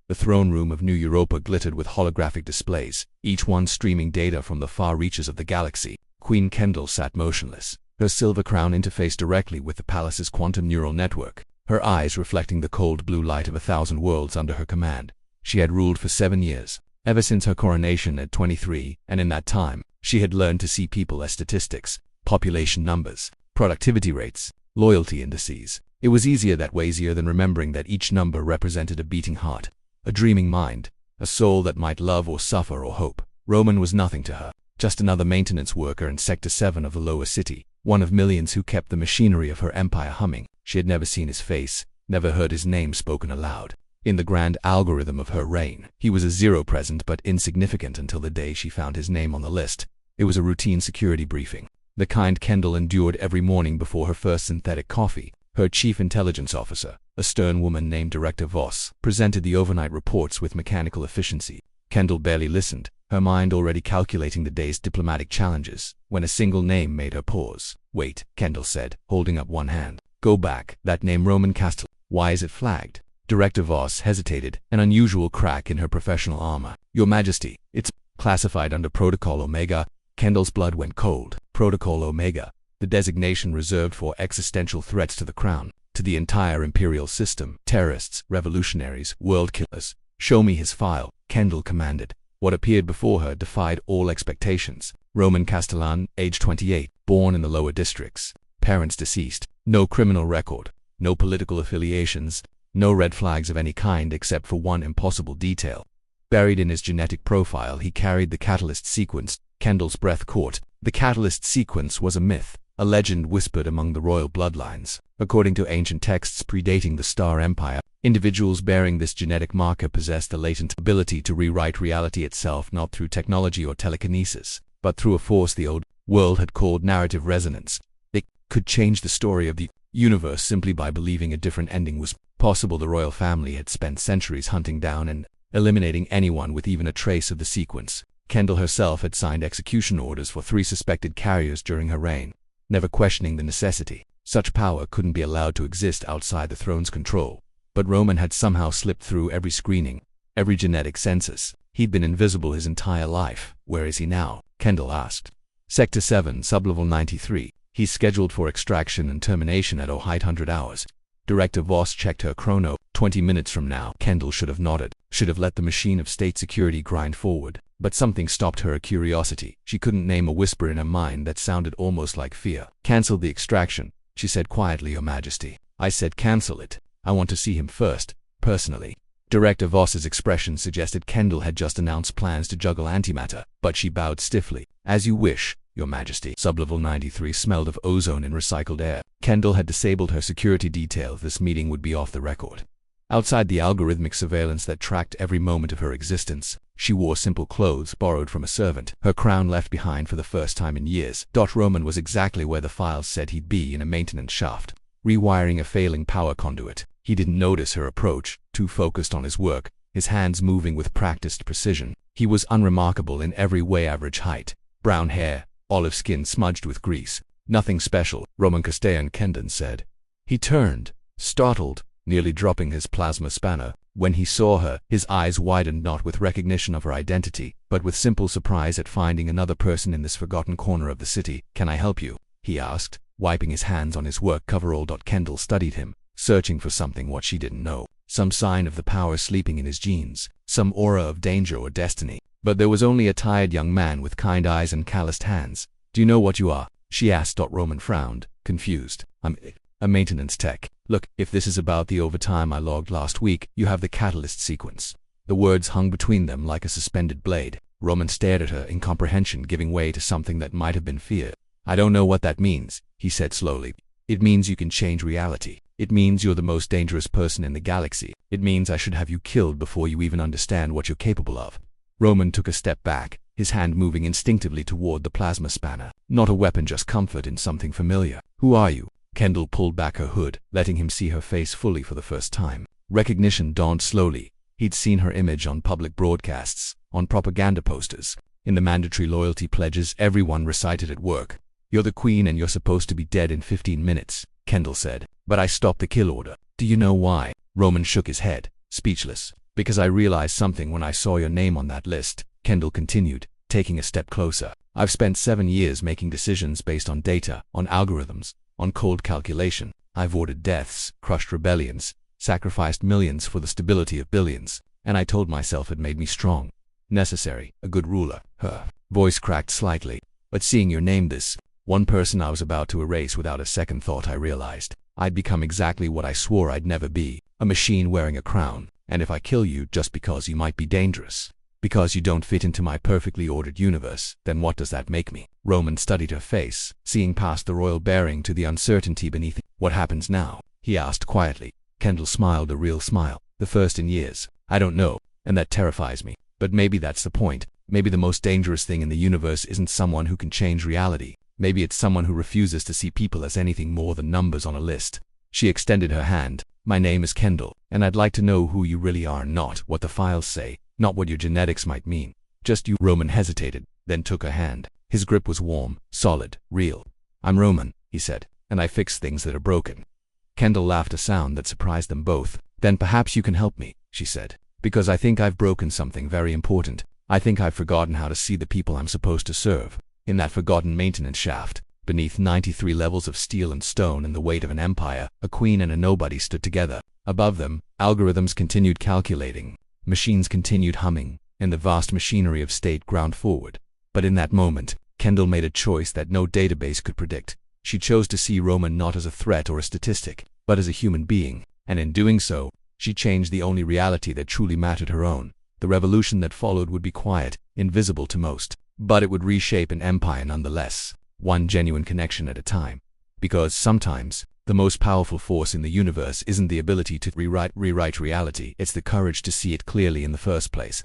The throne room of New Europa glittered with holographic displays, each one streaming data from the far reaches of the galaxy. Queen Kendall sat motionless, her silver crown interfaced directly with the palace's quantum neural network, her eyes reflecting the cold blue light of 1,000 worlds under her command. She had ruled for 7 years, ever since her coronation at 23, and in that time, she had learned to see people as statistics, population numbers, productivity rates, loyalty indices. It was easier that way, easier than remembering that each number represented a beating heart, a dreaming mind, a soul that might love or suffer or hope. Roman was nothing to her, just another maintenance worker in Sector 7 of the lower city, one of millions who kept the machinery of her empire humming. She had never seen his face, never heard his name spoken aloud. In the grand algorithm of her reign, he was a zero, present but insignificant until the day she found his name on the list. It was a routine security briefing, the kind Kendall endured every morning before her first synthetic coffee. Her chief intelligence officer, a stern woman named Director Voss, presented the overnight reports with mechanical efficiency. Kendall barely listened, her mind already calculating the day's diplomatic challenges, when a single name made her pause. "Wait," Kendall said, holding up one hand. "Go back. That name, Roman Castellan. Why is it flagged?" Director Voss hesitated, an unusual crack in her professional armor. "Your Majesty, it's classified under Protocol Omega." Kendall's blood went cold. Protocol Omega, the designation reserved for existential threats to the crown, to the entire imperial system. Terrorists, revolutionaries, world killers. "Show me his file," Kendall commanded. What appeared before her defied all expectations. Roman Castellan, age 28, born in the lower districts. Parents deceased. No criminal record. No political affiliations. No red flags of any kind except for one impossible detail. Buried in his genetic profile, he carried the catalyst sequence. Kendall's breath caught. The catalyst sequence was a myth, a legend whispered among the royal bloodlines. According to ancient texts predating the Star Empire, individuals bearing this genetic marker possessed a latent ability to rewrite reality itself, not through technology or telekinesis, but through a force the old world had called narrative resonance. They could change the story of the universe simply by believing a different ending was possible. The royal family had spent centuries hunting down and eliminating anyone with even a trace of the sequence. Kendall herself had signed execution orders for 3 suspected carriers during her reign, never questioning the necessity. Such power couldn't be allowed to exist outside the throne's control. But Roman had somehow slipped through every screening, every genetic census. He'd been invisible his entire life. "Where is he now?" Kendall asked. "Sector 7, sublevel 93. He's scheduled for extraction and termination at 0800 hours. Director Voss checked her chrono. 20 minutes from now. Kendall should have nodded, should have let the machine of state security grind forward. But something stopped her curiosity. She couldn't name a whisper in her mind that sounded almost like fear. "Cancel the extraction," she said quietly, "Your Majesty. I said cancel it. I want to see him first, personally." Director Voss's expression suggested Kendall had just announced plans to juggle antimatter, but she bowed stiffly. "As you wish, Your Majesty." Sublevel 93 smelled of ozone and recycled air. Kendall had disabled her security detail. This meeting would be off the record. Outside the algorithmic surveillance that tracked every moment of her existence, she wore simple clothes borrowed from a servant, her crown left behind for the first time in years. Roman was exactly where the files said he'd be, in a maintenance shaft, rewiring a failing power conduit. He didn't notice her approach, too focused on his work, his hands moving with practiced precision. He was unremarkable in every way. Average height, brown hair, olive skin smudged with grease. "Nothing special," Roman Castellan, Kendall said. He turned, startled, nearly dropping his plasma spanner. When he saw her, his eyes widened, not with recognition of her identity, but with simple surprise at finding another person in this forgotten corner of the city. "Can I help you?" he asked, wiping his hands on his work coverall. Kendall studied him, searching for something what she didn't know, some sign of the power sleeping in his genes, some aura of danger or destiny. But there was only a tired young man with kind eyes and calloused hands. "Do you know what you are?" she asked. Roman frowned, confused. "I'm a maintenance tech. Look, if this is about the overtime I logged last week, you have the catalyst sequence." The words hung between them like a suspended blade. Roman stared at her, incomprehension giving way to something that might have been fear. "I don't know what that means," he said slowly. "It means you can change reality. It means you're the most dangerous person in the galaxy. It means I should have you killed before you even understand what you're capable of." Roman took a step back, his hand moving instinctively toward the plasma spanner. "Not a weapon, just comfort in something familiar." "Who are you?" Kendall pulled back her hood, letting him see her face fully for the first time. Recognition dawned slowly. He'd seen her image on public broadcasts, on propaganda posters, in the mandatory loyalty pledges everyone recited at work. "You're the queen and you're supposed to be dead in 15 minutes, Kendall said. "But I stopped the kill order." "Do you know why?" Roman shook his head, speechless. Because I realized something when I saw your name on that list, Kendall continued, taking a step closer. I've spent 7 years making decisions based on data, on algorithms, on cold calculation. I've ordered deaths, crushed rebellions, sacrificed millions for the stability of billions, and I told myself it made me strong, necessary, a good ruler. Her voice cracked slightly. But seeing your name, this one person I was about to erase without a second thought, I realized I'd become exactly what I swore I'd never be, a machine wearing a crown. And if I kill you just because you might be dangerous, because you don't fit into my perfectly ordered universe, then what does that make me? Roman studied her face, seeing past the royal bearing to the uncertainty beneath it. What happens now? He asked quietly. Kendall smiled a real smile. The first in years. I don't know, and that terrifies me. But maybe that's the point. Maybe the most dangerous thing in the universe isn't someone who can change reality. Maybe it's someone who refuses to see people as anything more than numbers on a list. She extended her hand. My name is Kendall, and I'd like to know who you really are, not what the files say, not what your genetics might mean. Just you. Roman hesitated, then took her hand. His grip was warm, solid, real. I'm Roman, he said, and I fix things that are broken. Kendall laughed, a sound that surprised them both. Then perhaps you can help me, she said, because I think I've broken something very important. I think I've forgotten how to see the people I'm supposed to serve. In that forgotten maintenance shaft, beneath 93 levels of steel and stone and the weight of an empire, a queen and a nobody stood together. Above them, algorithms continued calculating, machines continued humming, and the vast machinery of state ground forward. But in that moment, Kendall made a choice that no database could predict. She chose to see Roman not as a threat or a statistic, but as a human being, and in doing so, she changed the only reality that truly mattered, her own. The revolution that followed would be quiet, invisible to most, but it would reshape an empire nonetheless, one genuine connection at a time. Because sometimes, the most powerful force in the universe isn't the ability to rewrite reality, it's the courage to see it clearly in the first place.